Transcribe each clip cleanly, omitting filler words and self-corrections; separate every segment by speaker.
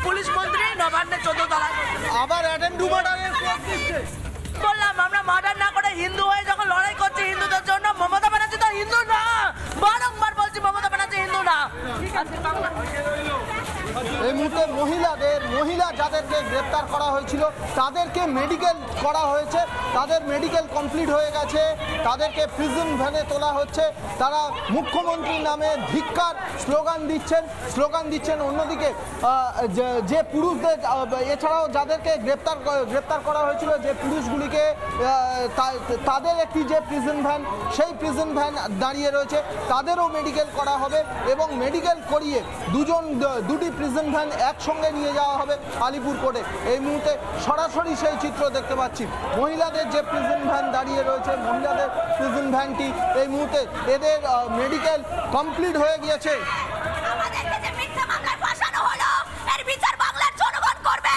Speaker 1: Police মন্ত্রী নবান্নে 14 তলায়
Speaker 2: আবার অ্যাটেম্প টু মার্ডারের কেস দিচ্ছে।
Speaker 1: বললাম আমরা মার্ডার না করে হিন্দু হয়ে যখন লড়াই করছি হিন্দুদের জন্য, মমতা ব্যানার্জি তো হিন্দু না, বারংবার বলছি মমতা ব্যানার্জি হিন্দু না।
Speaker 2: এই মুহূর্তে মহিলা যাদেরকে গ্রেপ্তার করা হয়েছিল তাদেরকে মেডিকেল করা হয়েছে, তাদের মেডিকেল কমপ্লিট হয়ে গেছে, তাদেরকে প্রিজন ভ্যানে তোলা হচ্ছে। তারা মুখ্যমন্ত্রীর নামে ধিক্কার স্লোগান দিচ্ছেন। অন্যদিকে যে পুরুষদের এছাড়াও যাদেরকে গ্রেপ্তার করা হয়েছিল, যে পুরুষগুলিকে তাদের একটি যে প্রিজন ভ্যান, সেই প্রিজন ভ্যান দাঁড়িয়ে রয়েছে, তাদেরও মেডিকেল করা হবে এবং মেডিকেল করিয়ে দুটি প্রিজন ভ্যান একসঙ্গে নিয়ে যাওয়া হবে আলিপুর কোর্টে। এই মুহূর্তে সরাসরি সেই চিত্র দেখতে পাচ্ছি। মহিলাদের যে প্রিজন ভ্যান দাঁড়িয়ে রয়েছে, মহিলাদের প্রিজন ভ্যানটি এই মুহূর্তে এদের মেডিকেল কমপ্লিট হয়ে গিয়েছে।
Speaker 3: আমাদেরকে যে মিথ্যা মামলায় ফাঁসানো হলো, এর বিচার বাংলার জনগণ করবে।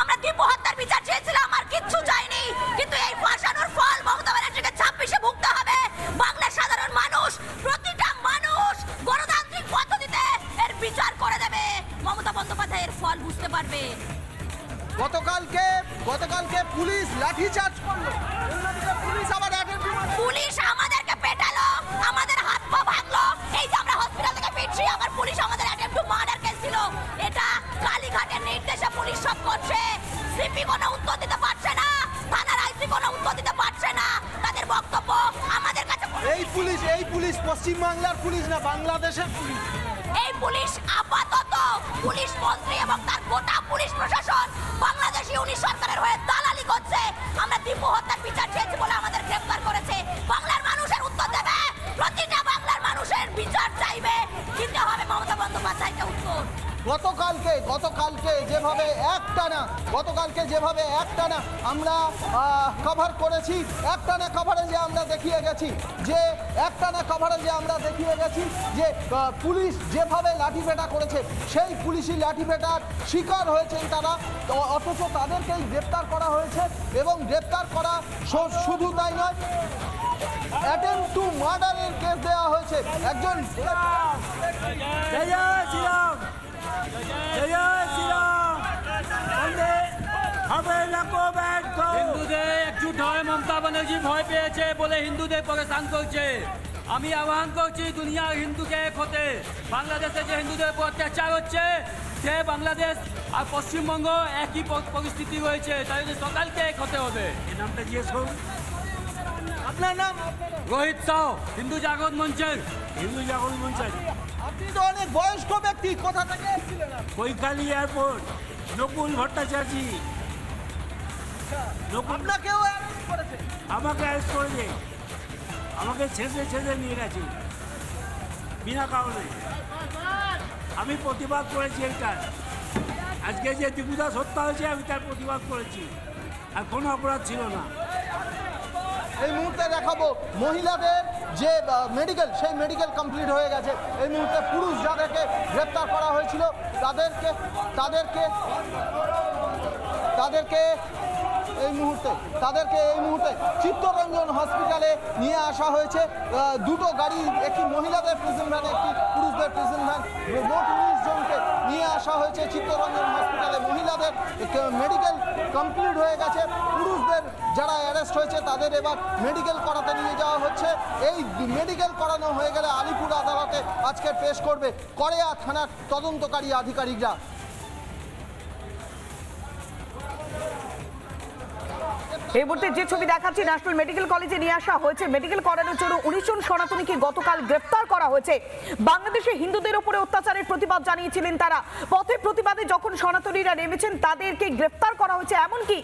Speaker 3: আমরা দীপু হত্যার বিচার চেয়েছিলাম, আর কিচ্ছু চাইনি, কিন্তু এই ফাঁসানোর ফল মমতা ব্যানার্জিকে 26-এ ভুগতে হবে। বাংলার সাধারণ মানুষ, প্রতিটা মানুষ গণতান্ত্রিক পদ্ধতিতে এর বিচার করে দেবে। মমতা বন্দ্যোপাধ্যায় এর ফল বুঝতে পারবে।
Speaker 2: গতকালকে পুলিশ লাঠিচার্জ করলো, পুলিশ আবার
Speaker 3: পুলিশ আমাদেরকে পেটালো, আমাদের হাত পা ভাঙলো। এই যে আমরা হসপিটাল থেকে ফিরছি, আবার পুলিশ আমাদের অ্যাটেম্প টু মার্ডার কেস ছিল। এটা কালীঘাটের নির্দেশে পুলিশ সব করছে। সিপি কোনো উত্তর দিতে পারছে না, থানার আইসি কোনো উত্তর দিতে পারছে না। তাদের বক্তব্য আমাদের কাছে
Speaker 2: এই পুলিশ পশ্চিমবাংলার পুলিশ না, বাংলাদেশের পুলিশ।
Speaker 3: এই পুলিশ আপাতত পুলিশ মন্ত্রী এবং তার গোটা পুলিশ প্রশাসন বাংলাদেশি উনি সরকারের হয়ে দালালি করছে। আমরা দীপু হত্যার বিচার চেয়েছি বলে আমাদের গ্রেফতার করেছে। বাংলার মানুষের উত্তর দেবে, প্রতিটা বাংলার মানুষের বিচার চাইবে, দিতে হবে মমতা বন্দ্যোপাধ্যায়কে উত্তর।
Speaker 2: গতকালকে যেভাবে একটানা আমরা কভার করেছি, একটানা কভারে যে আমরা দেখিয়ে গেছি যে পুলিশ যেভাবে লাঠিপেটা করেছে, সেই পুলিশি লাঠিপেটার শিকার হয়েছেন তারা, অথচ তাদেরকেই গ্রেপ্তার করা হয়েছে। এবং গ্রেপ্তার করা শুধু তাই নয়, অ্যাটেম্প টু মার্ডারের কেস দেওয়া হয়েছে। একজন
Speaker 4: হিন্দুদের একজুট হয়ে মমতা ব্যানার্জি ভয় পেয়েছে বলে হিন্দুদের পরেশান করছে। আমি আহ্বান করছি দুনিয়ার হিন্দুকে এক হতে। বাংলাদেশে যে হিন্দুদের উপর অত্যাচার হচ্ছে, যে বাংলাদেশ আর পশ্চিমবঙ্গ একই পরিস্থিতি রয়েছে, তাই সকালকে এক হতে হবে। এই নামটা জিজ্ঞেস করুন।
Speaker 2: আপনার নাম?
Speaker 4: রোহিত সাউ, হিন্দু জাগরণ মঞ্চের।
Speaker 2: আপনি তো অনেক বয়স্ক ব্যক্তি, কোথা থেকে এসেছিলেন?
Speaker 5: কৈকালি এয়ারপোর্ট, নকুল ভট্টাচার্য।
Speaker 2: আপনাকেও অ্যারেস্ট করেছে?
Speaker 5: আমাকে অ্যারেস্ট করেছে, আমাকে ছেঁচে নিয়ে গেছে বিনা কারণে। আমি প্রতিবাদ করেছি এইটার। আজকে যে দীপুদাস হত্যা হয়েছে, আমি তার প্রতিবাদ করেছি, আর কোনো অপরাধ ছিল না।
Speaker 2: এই মুহূর্তে দেখাবো মহিলাদের যে মেডিকেল, সেই মেডিকেল কমপ্লিট হয়ে গেছে। এই মুহূর্তে পুরুষ যাদেরকে গ্রেপ্তার করা হয়েছিল তাদেরকে এই মুহূর্তে চিত্তরঞ্জন হসপিটালে নিয়ে আসা হয়েছে। দুটো গাড়ি, একটি মহিলাদের প্রিজন ভ্যান, একটি পুরুষদের প্রিজন ভ্যান, মোট 19 জনকে নিয়ে আসা হয়েছে চিত্তরঞ্জন হসপিটালে। মহিলাদের মেডিকেল কমপ্লিট হয়ে গেছে, পুরুষদের যারা অ্যারেস্ট হয়েছে তাদের এবার মেডিকেল করাতে নিয়ে যাওয়া হচ্ছে। এই মেডিকেল করানো হয়ে গেলে আলিপুর আদালতে আজকে পেশ করবে কড়েয়া থানার তদন্তকারী আধিকারিকরা।
Speaker 6: এই মুহূর্তে যে ছবি দেখাচ্ছি, ন্যাশনাল মেডিকেল কলেজে নিয়ে আসা হয়েছে। মেডিকেল করানোর জন্য 19 জন সনাতনীকে গতকাল গ্রেফতার করা হয়েছে। বাংলাদেশে হিন্দুদের উপরে অত্যাচারের প্রতিবাদ জানিয়েছিলেন তারা। পথে প্রতিবাদে যখন সনাতনীরা নেমেছেন, তাদেরকে গ্রেফতার করা হয়েছে, এমনকি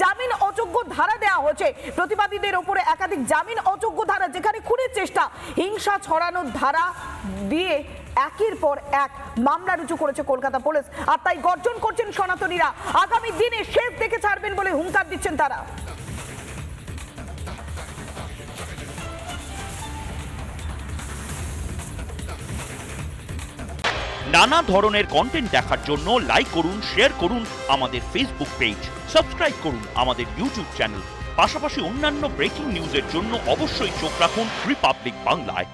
Speaker 6: জামিন অযোগ্য ধারা দেওয়া হয়েছে। প্রতিবাদীদের উপরে একাধিক জামিন অযোগ্য ধারা, যেখানে খুনের চেষ্টা, হিংসা ছড়ানোর ধারা দিয়ে একের পর এক মামলা রুজু করেছে কলকাতা পুলিশ। আর তাই গর্জন করছেন সনাতনীরা, আগামী দিনে শেষ দেখে ছাড়বেন বলে হুঙ্কার দিচ্ছেন তারা।
Speaker 7: নানা ধরনের কন্টেন্ট দেখার জন্য লাইক করুন, শেয়ার করুন আমাদের ফেসবুক পেজ, সাবস্ক্রাইব করুন আমাদের ইউটিউব চ্যানেল। পাশাপাশি অন্যান্য ব্রেকিং নিউজের জন্য অবশ্যই চোখ রাখুন রিপাবলিক বাংলায়।